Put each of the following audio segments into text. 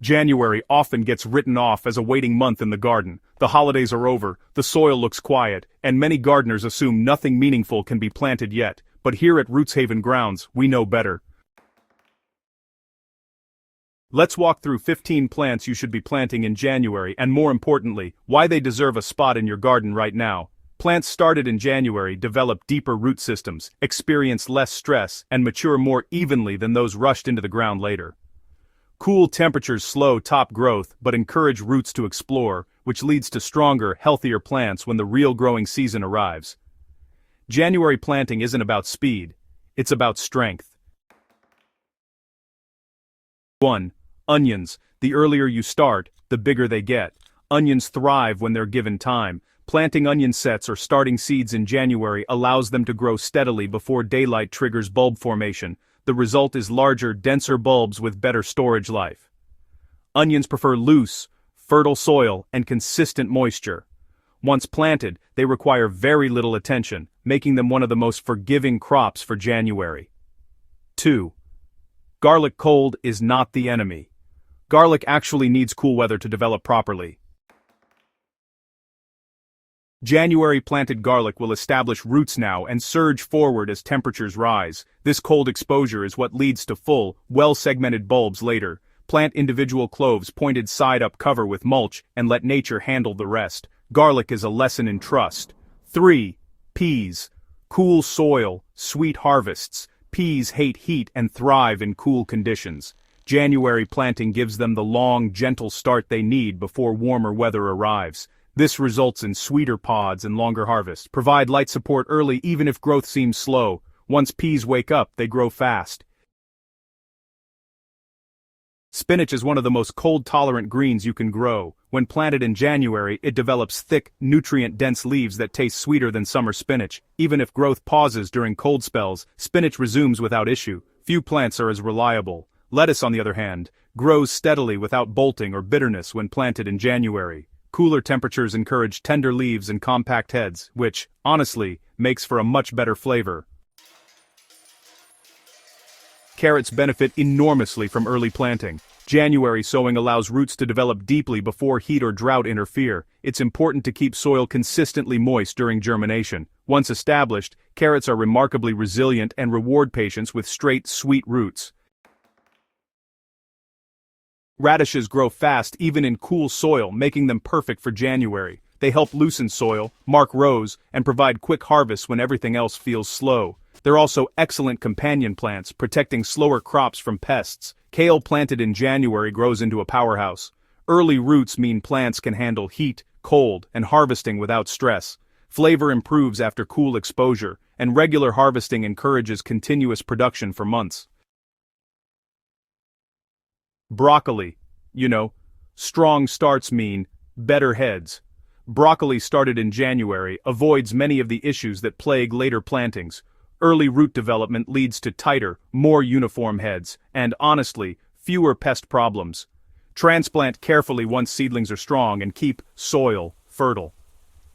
January often gets written off as a waiting month in the garden. The holidays are over, the soil looks quiet, and many gardeners assume nothing meaningful can be planted yet. But here at Rootshaven Grounds, we know better. Let's walk through 15 plants you should be planting in January and, more importantly, why they deserve a spot in your garden right now. Plants started in January develop deeper root systems, experience less stress, and mature more evenly than those rushed into the ground later. Cool temperatures slow top growth but encourage roots to explore, which leads to stronger, healthier plants when the real growing season arrives. January planting isn't about speed, it's about strength. 1. Onions. The earlier you start, the bigger they get. Onions thrive when they're given time. Planting onion sets or starting seeds in January allows them to grow steadily before daylight triggers bulb formation. The result is larger, denser bulbs with better storage life. Onions prefer loose, fertile soil and consistent moisture. Once planted, they require very little attention, making them one of the most forgiving crops for January. 2. Garlic. Cold is not the enemy. Garlic actually needs cool weather to develop properly. January planted garlic will establish roots now and surge forward as temperatures rise. This cold exposure is what leads to full, well-segmented bulbs later. Plant individual cloves pointed side up, cover with mulch, and let nature handle the rest. Garlic is a lesson in trust. 3. Peas. Cool soil, sweet harvests. Peas hate heat and thrive in cool conditions. January planting gives them the long, gentle start they need before warmer weather arrives. This results in sweeter pods and longer harvests. Provide light support early even if growth seems slow. Once peas wake up, they grow fast. Spinach is one of the most cold-tolerant greens you can grow. When planted in January, it develops thick, nutrient-dense leaves that taste sweeter than summer spinach. Even if growth pauses during cold spells, spinach resumes without issue. Few plants are as reliable. Lettuce, on the other hand, grows steadily without bolting or bitterness when planted in January. Cooler temperatures encourage tender leaves and compact heads, which, honestly, makes for a much better flavor. Carrots benefit enormously from early planting. January sowing allows roots to develop deeply before heat or drought interfere. It's important to keep soil consistently moist during germination. Once established, carrots are remarkably resilient and reward patience with straight, sweet roots. Radishes grow fast even in cool soil, making them perfect for January. They help loosen soil, mark rows, and provide quick harvests when everything else feels slow. They're also excellent companion plants, protecting slower crops from pests. Kale planted in January grows into a powerhouse. Early roots mean plants can handle heat, cold, and harvesting without stress. Flavor improves after cool exposure, and regular harvesting encourages continuous production for months. Broccoli. Strong starts mean better heads. Broccoli started in January avoids many of the issues that plague later plantings. Early root development leads to tighter, more uniform heads, and honestly, fewer pest problems. Transplant carefully once seedlings are strong and keep soil fertile.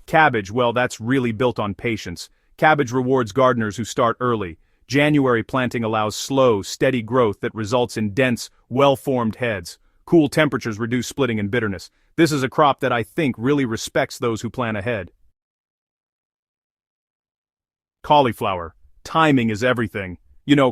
Cabbage, well, that's really built on patience. Cabbage rewards gardeners who start early. January planting allows slow, steady growth that results in dense, well-formed heads. Cool temperatures reduce splitting and bitterness. This is a crop that I think really respects those who plan ahead. Cauliflower. Timing is everything.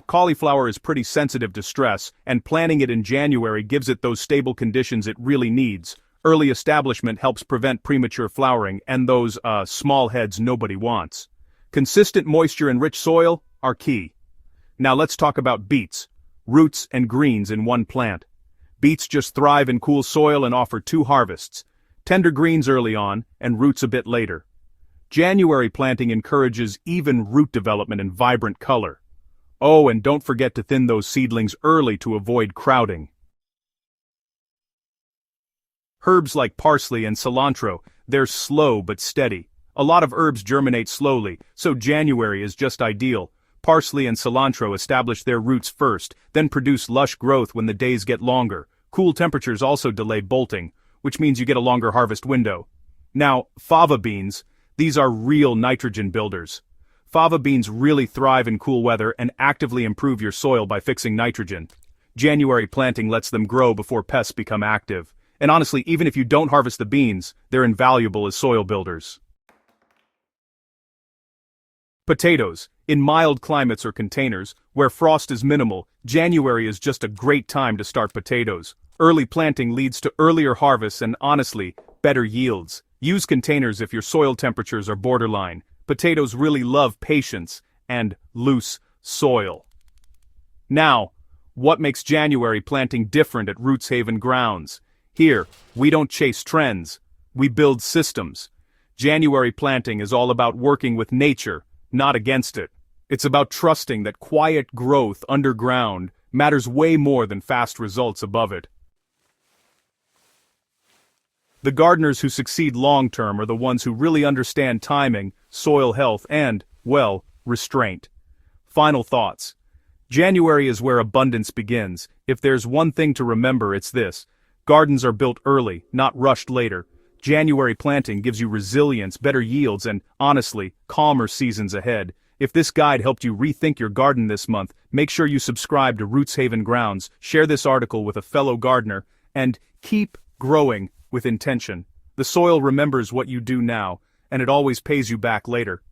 Cauliflower is pretty sensitive to stress, and planting it in January gives it those stable conditions it really needs. Early establishment helps prevent premature flowering and those, small heads nobody wants. Consistent moisture and rich soil are key. Now let's talk about beets. Roots and greens in one plant. Beets just thrive in cool soil and offer 2 harvests. Tender greens early on, and roots a bit later. January planting encourages even root development and vibrant color. Oh, and don't forget to thin those seedlings early to avoid crowding. Herbs like parsley and cilantro, they're slow but steady. A lot of herbs germinate slowly, so January is just ideal. Parsley and cilantro establish their roots first, then produce lush growth when the days get longer. Cool temperatures also delay bolting, which means you get a longer harvest window. Now, fava beans, these are real nitrogen builders. Fava beans really thrive in cool weather and actively improve your soil by fixing nitrogen. January planting lets them grow before pests become active. And honestly, even if you don't harvest the beans, they're invaluable as soil builders. Potatoes. In mild climates or containers, where frost is minimal, January is just a great time to start potatoes. Early planting leads to earlier harvests and, honestly, better yields. Use containers if your soil temperatures are borderline. Potatoes really love patience and loose soil. Now, what makes January planting different at Rootshaven Grounds? Here, we don't chase trends, we build systems. January planting is all about working with nature, not against it. It's about trusting that quiet growth underground matters way more than fast results above it. The gardeners who succeed long-term are the ones who really understand timing, soil health, and, well, restraint. Final thoughts. January is where abundance begins. If there's one thing to remember, it's this. Gardens are built early, not rushed later. January planting gives you resilience, better yields, and, honestly, calmer seasons ahead. If this guide helped you rethink your garden this month, make sure you subscribe to Rootshaven Grounds, share this article with a fellow gardener, and keep growing with intention. The soil remembers what you do now, and it always pays you back later.